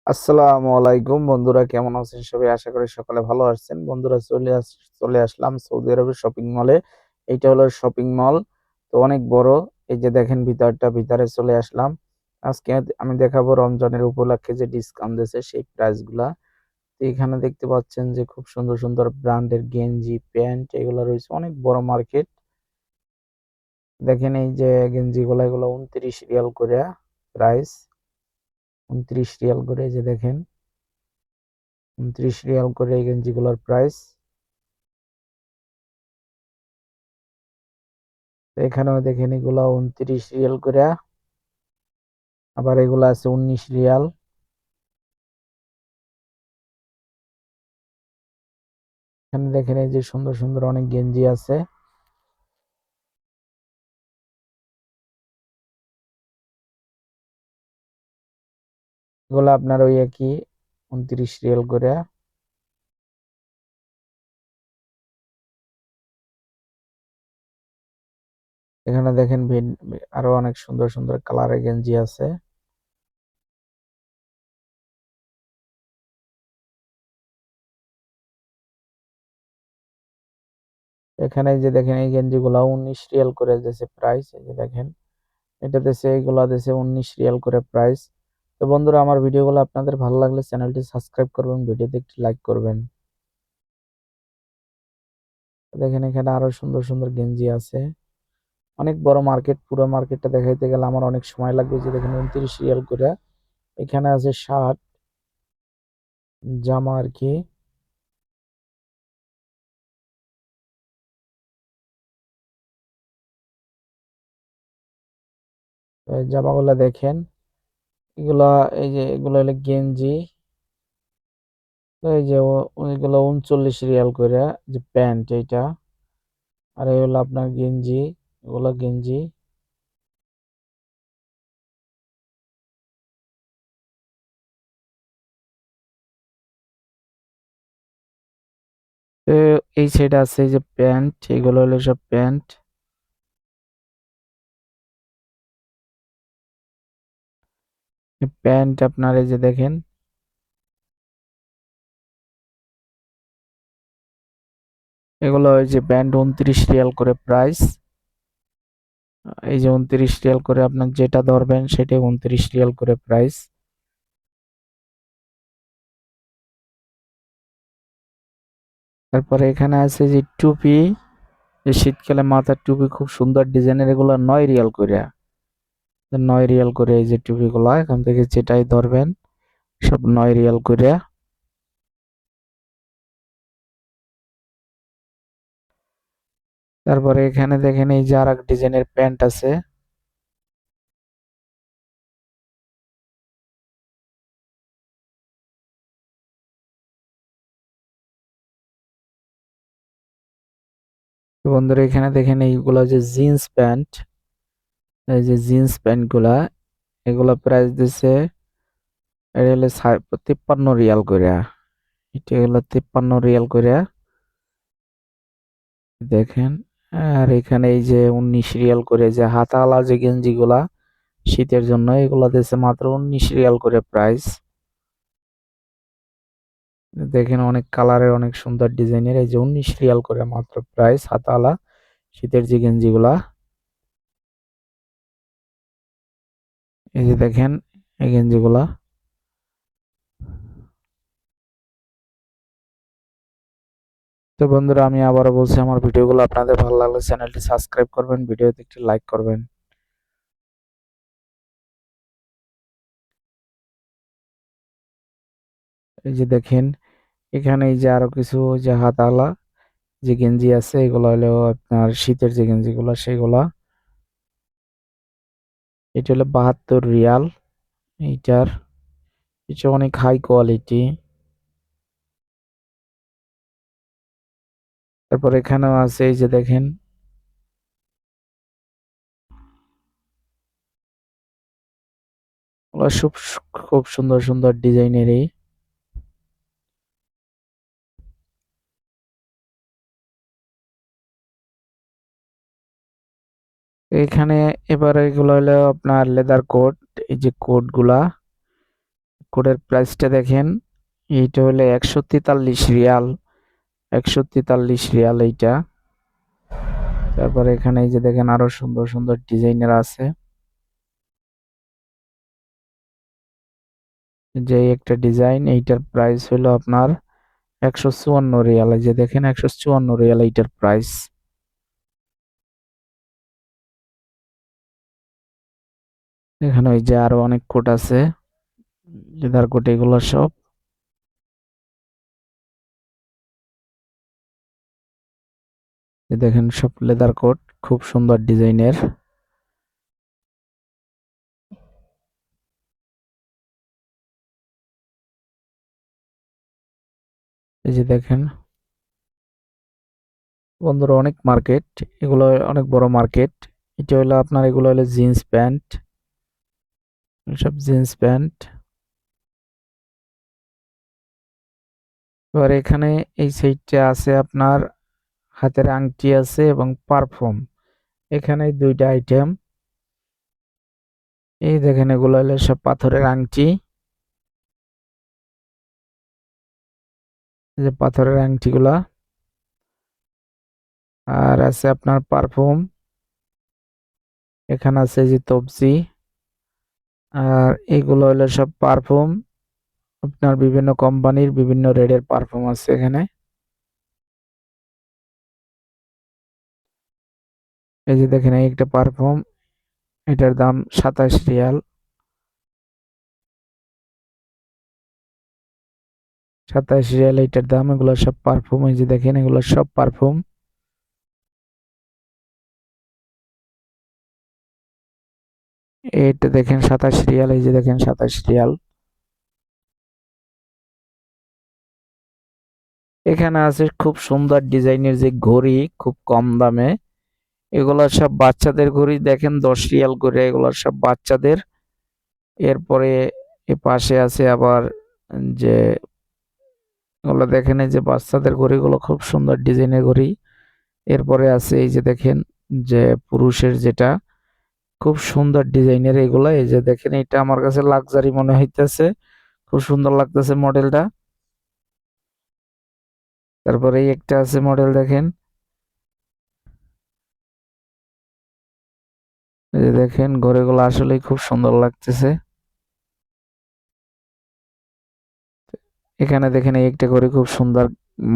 আসসালামু আলাইকুম বন্ধুরা, কেমন আছেন সবাই? আশা করি সকলে ভালো আছেন। বন্ধুরা, চলে আসলাম সৌদি আরবের শপিং মলে। এইটা হলো শপিং মল। তো অনেক বড়। এই যে দেখেন ভিতরে চলে আসলাম। আজকে আমি দেখাবো রমজানের উপলক্ষে যে ডিসকাউন্ট দিয়েছে সেই প্রাইস গুলা। তো এখানে দেখতে পাচ্ছেন যে খুব সুন্দর সুন্দর ব্র্যান্ডের গেঞ্জি প্যান্ট এগুলো রয়েছে। অনেক বড় মার্কেট। দেখেন এই যে গেঞ্জি গুলা, এগুলো 29 রিয়াল করে প্রাইস। 29 রিয়াল করে, এই যে দেখেন 29 রিয়াল করে এই গেঞ্জিগুলোর প্রাইস। এখানেও দেখেন এগুলা 29 রিয়াল করে। আবার এগুলা আছে 19 রিয়াল। এখানে দেখেন এই যে সুন্দর সুন্দর অনেক গেঞ্জি আছে। এগুলা আপনার ওই একই 29 রিয়াল করে। এখানে দেখেন আরো অনেক সুন্দর সুন্দর কালারের গেঞ্জি আছে। এখানে এই যে দেখেন এই গেঞ্জি গুলা 19 রিয়াল করে দিয়েছে প্রাইস। এই যে দেখেন এটা দিয়েছে, এইগুলা দিয়েছে 19 রিয়াল করে প্রাইস। তো বন্ধুরা, আমার ভিডিওগুলো আপনাদের ভালো লাগলে চ্যানেলটি সাবস্ক্রাইব করবেন, ভিডিওতে একটি লাইক করবেন। দেখেন এখানে আরো সুন্দর সুন্দর গেঞ্জি আছে। অনেক বড় মার্কেট। পুরো মার্কেটটা দেখাইতে গেলে আমার অনেক সময় লাগবে। যে দেখেন 29 রিয়াল করে। এখানে আছে শার্ট, জামা আর কি। এই জামাগুলা দেখেন, এগুলা এই যে এগুলো হলো গেঞ্জি। তো এই যে এগুলো 39 রিয়াল করে, যে প্যান্ট এইটা। আর এই হলো আপনার গেঞ্জি, এগুলো গেঞ্জি। তো এই সাইড আছে এই যে প্যান্ট, এগুলো হলো সব প্যান্ট। প্যান্ট আপনার এই যে দেখেন, এগুলো ওই যে প্যান্ট 29 রিয়াল করে প্রাইস। এই যে 29 রিয়াল করে, আপনার যেটা ধরবেন সেটাই 29 রিয়াল করে প্রাইস। তারপরে এখানে আছে যে টুপি, যে শীতকালে মাথার টুপি, খুব সুন্দর ডিজাইনের। এগুলো 9 রিয়াল করে। 9 রিয়াল করে এই যে টুপিগুলা, এখান থেকে যেটাই ধরবেন সব 9 রিয়াল করে। তারপরে এখানে দেখেন এই যে আর এক ডিজাইনের প্যান্ট আছে। তো বন্ধুরা, এখানে দেখেন এইগুলা যে জিন্স প্যান্ট, এই যে জিন্স প্যান্ট গুলা, এগুলা প্রাইস দিছে, এটা হলো 53 রিয়াল করে। এটা হলো 53 রিয়াল করে। দেখেন। আর এখানে এই যে 19 রিয়াল করে, যে হাতাওয়ালা যে গেঞ্জি গুলা শীতের জন্য, এগুলা দিচ্ছে মাত্র 19 রিয়াল করে প্রাইস। দেখেন অনেক কালারের, অনেক সুন্দর ডিজাইনের। এই যে 19 রিয়াল করে মাত্র প্রাইস হাতাওয়ালা শীতের যে গেঞ্জি গুলা। এই যে দেখেন এই গেঞ্জি গুলা। তো বন্ধুরা, আমি আবারও বলছি, আমার ভিডিওগুলো আপনাদের ভালো লাগলে চ্যানেলটি সাবস্ক্রাইব করবেন, ভিডিওতে একটি লাইক করবেন। এই যে দেখেন এখানে এই যে আরো কিছু যে হাতাওয়ালা যে গেঞ্জি আছে, এগুলো হলো আপনার শীতের যে গেঞ্জিগুলো সেগুলা। এটা হলো 72 রিয়াল। এইটার এটা অনেক হাই কোয়ালিটি। তারপর এখানেও আছে এই যে দেখেন, ওগুলো খুব সুন্দর সুন্দর ডিজাইনেরই। এখানে এবার এগুলো হলো আপনার লেদার কোট। এই যে কোট গুলা, কোডের প্রাইসটা দেখেন, এইটা হলো 143 রিয়াল, 143 রিয়াল এইটা। তারপরে এখানে এই যে দেখেন আরো সুন্দর সুন্দর ডিজাইনের আছে, যে একটা ডিজাইন, এইটার প্রাইস হলো আপনার 154 রিয়াল। এই যে দেখেন 154 রিয়াল এইটার প্রাইস। এখানে ওই যে আরো অনেক কোট আছে, লেদার কোট এগুলো সব। এই দেখেন সব লেদার কোট, খুব সুন্দর ডিজাইনের। এই যে দেখেন বন্ধুরা, অনেক মার্কেট, এগুলো অনেক বড় মার্কেট। এটা হলো আপনার, এগুলো হলো জিন্স প্যান্ট, সব জিন্স প্যান্ট। এবার এখানে এই সাইডটা আছে আপনার হাতের আংটি আছে এবং পারফিউম, এখানে দুইটা আইটেম। এই দেখেন এগুলো হলো সব পাথরের আংটি, এই যে পাথরের আংটিগুলা। আর আছে আপনার পারফিউম, এখানে আছে যে তবজি। আর এগুলো হলো সব পারফিউম, আপনার বিভিন্ন কোম্পানির বিভিন্ন রেডের পারফিউম আছে এখানে। এই যে দেখেন এই একটা পারফিউম, এটার দাম 27 রিয়াল, 27 রিয়াল এটার দাম। এগুলো সব পারফিউম, এই যে দেখেন এগুলো সব পারফিউম। এটা দেখেন 27 রিয়াল, এই যে দেখেন 27 রিয়াল। এখানে আছে খুব সুন্দর ডিজাইনের যে ঘড়ি, খুব কম দামে। এগুলা সব বাচ্চাদের ঘড়ি, দেখেন 10 রিয়াল করে, এগুলা সব বাচ্চাদের। এরপরে এ পাশে আছে আবার যে এগুলো দেখেন, এই যে বাচ্চাদের ঘড়িগুলো খুব সুন্দর ডিজাইনের ঘড়ি। এরপরে আছে এই যে দেখেন যে পুরুষের যেটা, খুব সুন্দর ডিজাইনের এগুলা। এই যে দেখেন এটা আমার কাছে লাক্সারি মনে হইতেছে, খুব সুন্দর লাগতেছে মডেলটা। তারপরে এই একটা আছে মডেল দেখেন, এই যে দেখেন ঘড়িগুলো আসলেই খুব সুন্দর লাগতেছে। এখানে দেখেন এই একটা ঘড়ি খুব সুন্দর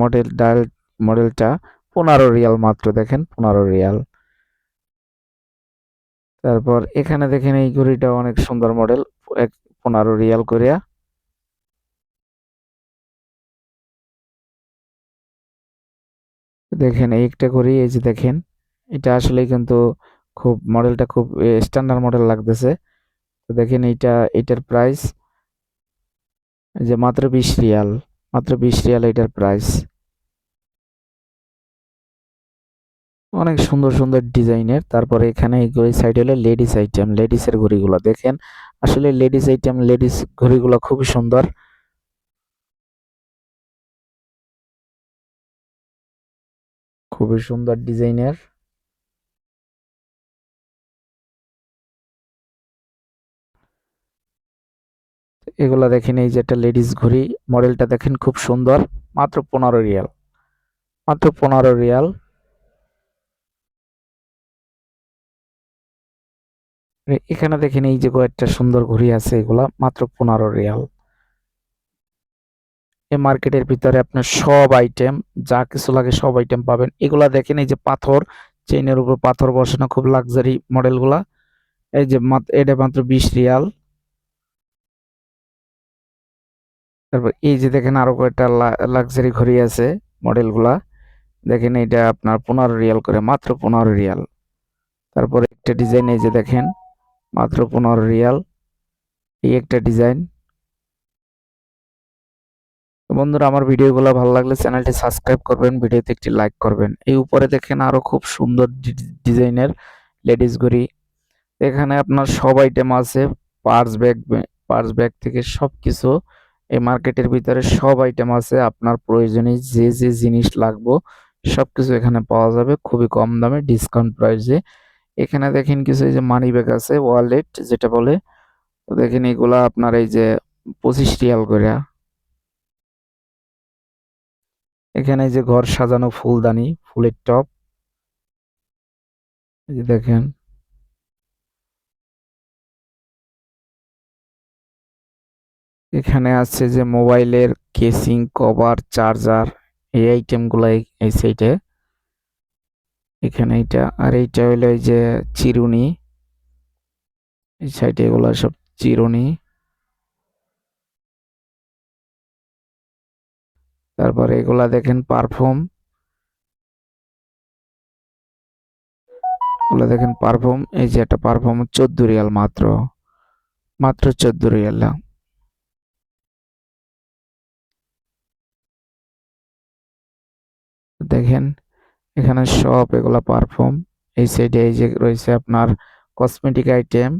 মডেল, ডায়াল মডেলটা 15 রিয়াল মাত্র, দেখেন 15 রিয়াল। তারপর এখানে দেখেন এই ঘড়িটা অনেক সুন্দর মডেল, 15 রিয়াল করিয়া। দেখেন এই একটা ঘড়ি, এই যে দেখেন এটা আসলে কিন্তু খুব মডেলটা খুব স্ট্যান্ডার্ড মডেল লাগতেছে। তো দেখেন এইটা, এটার প্রাইস যে মাত্র 20 রিয়াল, মাত্র 20 রিয়াল এটার প্রাইস। অনেক সুন্দর সুন্দর ডিজাইনের। তারপরে এখানে এই ঘড়ি সাইড হলো লেডিস আইটেম, লেডিসের ঘড়িগুলো দেখেন, আসলে লেডিস আইটেম, লেডিস ঘড়িগুলো খুবই সুন্দর, খুবই সুন্দর ডিজাইনের। এগুলা দেখেন, এই যে একটা লেডিস ঘড়ি, মডেলটা দেখেন খুব সুন্দর, মাত্র 15 রিয়াল, মাত্র 15 রিয়াল। এখানে দেখেন এই যে কয়েকটা সুন্দর ঘড়ি আছে, এগুলা মাত্র 15 রিয়াল। এই মার্কেটের ভিতরে আপনার সব আইটেম, যা কিছু লাগে সব আইটেম পাবেন। এগুলা দেখেন এই যে পাথর, চেইনের উপর পাথর বসানো, খুব লাক্সারি মডেলগুলা। এই যে এটা মাত্র 20 রিয়াল। তারপর এই যে দেখেন আরো কয়েকটা লাক্সারি ঘড়ি আছে, মডেলগুলা দেখেন, এটা আপনার 15 রিয়াল করে, মাত্র 15 রিয়াল। তারপর একটা ডিজাইন, এই যে দেখেন মাত্র 15 রিয়াল, এই একটা ডিজাইন। তো বন্ধুরা, আমার ভিডিওগুলো ভালো লাগলে চ্যানেলটি সাবস্ক্রাইব করবেন, ভিডিওতে একটি লাইক করবেন। এই উপরে দেখেন আরো খুব সুন্দর ডিজাইনের লেডিস ঘড়ি। এখানে আপনার সব আইটেম আছে, পার্স ব্যাগ, পার্স ব্যাগ থেকে সবকিছু। এই মার্কেটের ভিতরে সব আইটেম আছে, আপনার প্রয়োজনীয় যে যে জিনিস লাগবে সবকিছু এখানে পাওয়া যাবে খুবই কম দামে, ডিসকাউন্ট প্রাইসে। এখানে দেখেন কিছু এই যে মানি ব্যাগ আছে, ওয়ালেট যেটা বলে। তো দেখেন এগুলা আপনার এই যে ৳25 করে। এখানে যে ঘর সাজানো ফুলদানি, ফুলের টব, এই যে দেখেন। এখানে আছে যে মোবাইলের কেসিং, কভার, চার্জার, এই আইটেমগুলো এই সাইডে। এখানে এইটা আর এইটা হইলো এই যে চিরুনি, এই সাইডে এগুলো সব চিরুনি। তারপরে এগুলা দেখেন পারফিউম, এগুলা দেখেন পারফিউম, এই যে একটা পারফিউম ৳14 মাত্র, মাত্র ৳14। দেখেন এখানে সব এগুলা পারফিউম। এই সাইডে এই যে রয়েছে আপনার কসমেটিক আইটেম,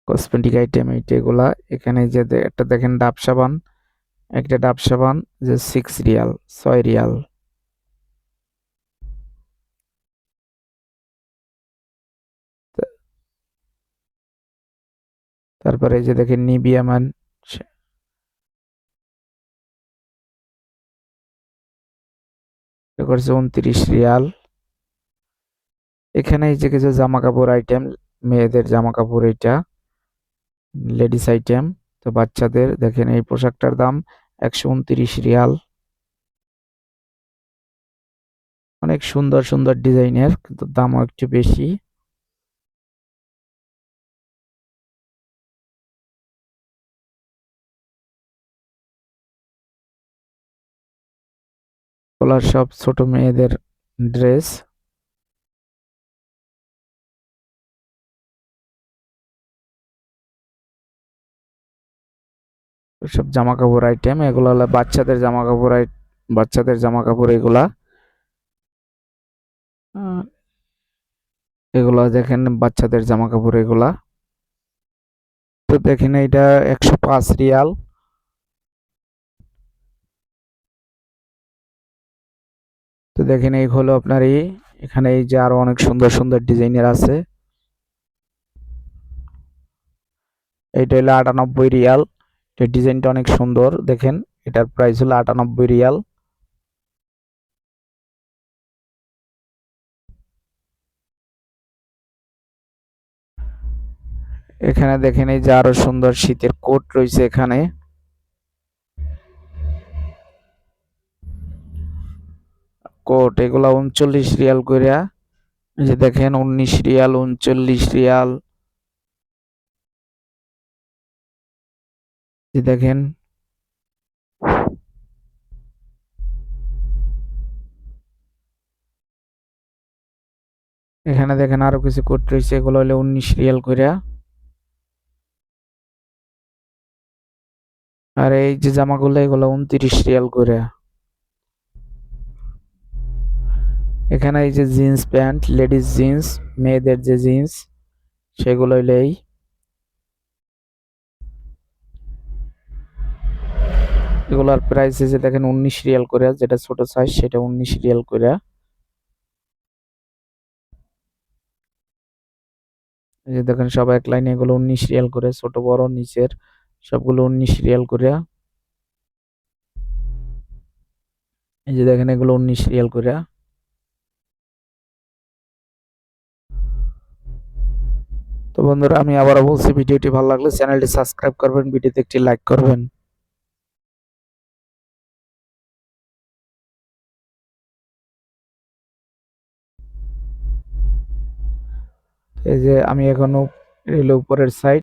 কসমেটিক আইটেম এইটা এগুলা। এখানে যে একটা দেখেন ডাব সাবান, একটা ডাব সাবান যে ৳6, ৳6। তারপরে এই যে দেখেন নিভিয়া ম্যান, এটা করছে ৳29। এখানে এই যে কিছু জামা কাপড় আইটেম, মেয়েদের জামা কাপড়, এটা লেডিস আইটেম। তো বাচ্চাদের দেখেন এই পোশাকটার দাম ৳129। অনেক সুন্দর সুন্দর ডিজাইনের, কিন্তু দামও একটু বেশি। ওগুলা সব ছোট মেয়েদের ড্রেস, সব জামা কাপড় আইটেম। এগুলো হলো বাচ্চাদের জামা কাপড়, বাচ্চাদের জামা কাপড় এগুলা। আহ, এগুলা দেখেন বাচ্চাদের জামা কাপড় এগুলা। তো দেখেন এটা ৳105। তো দেখেন এই হলো আপনার এখানে এই যে আরো অনেক সুন্দর সুন্দর ডিজাইনের আছে। এইটা হলো ৳98। এই ডিজাইনটা অনেক সুন্দর দেখেন। এটার প্রাইস হলো ৳98। এখানে দেখেন এই যে আরো সুন্দর শীতের কোট রয়েছে এখানে। কোট এগুলা ৳39 কইরা। এই যে দেখেন ৳19, ৳39। যে দেখেন এখানে দেখেন আরো কিছু কোট রয়েছে, এগুলো হলো ৳19 কইরা। আর এই যে জামাগুলো এগুলো ৳29 করে। এখানে এই যে জিন্স প্যান্ট, লেডিস জিন্স, মেয়েদের যে জিন্স, সেগুলো হইলো এই। এগুলার প্রাইস এই যে দেখেন ৳19 করে, যেটা ছোট সাইজ সেটা ৳19 করে। এই যে দেখেন সব এক লাইনে এগুলো ৳19 করে, ছোট বড় নিচের সবগুলো ৳19 করে। এই যে দেখেন এগুলো ৳19 করে। তো বন্ধুরা আমি আবারও বলছি, ভিডিওটি ভালো লাগলে চ্যানেলটি সাবস্ক্রাইব করবেন, ভিডিওতে একটি লাইক করবেন। এই যে আমি এখনো রেল উপরের সাইড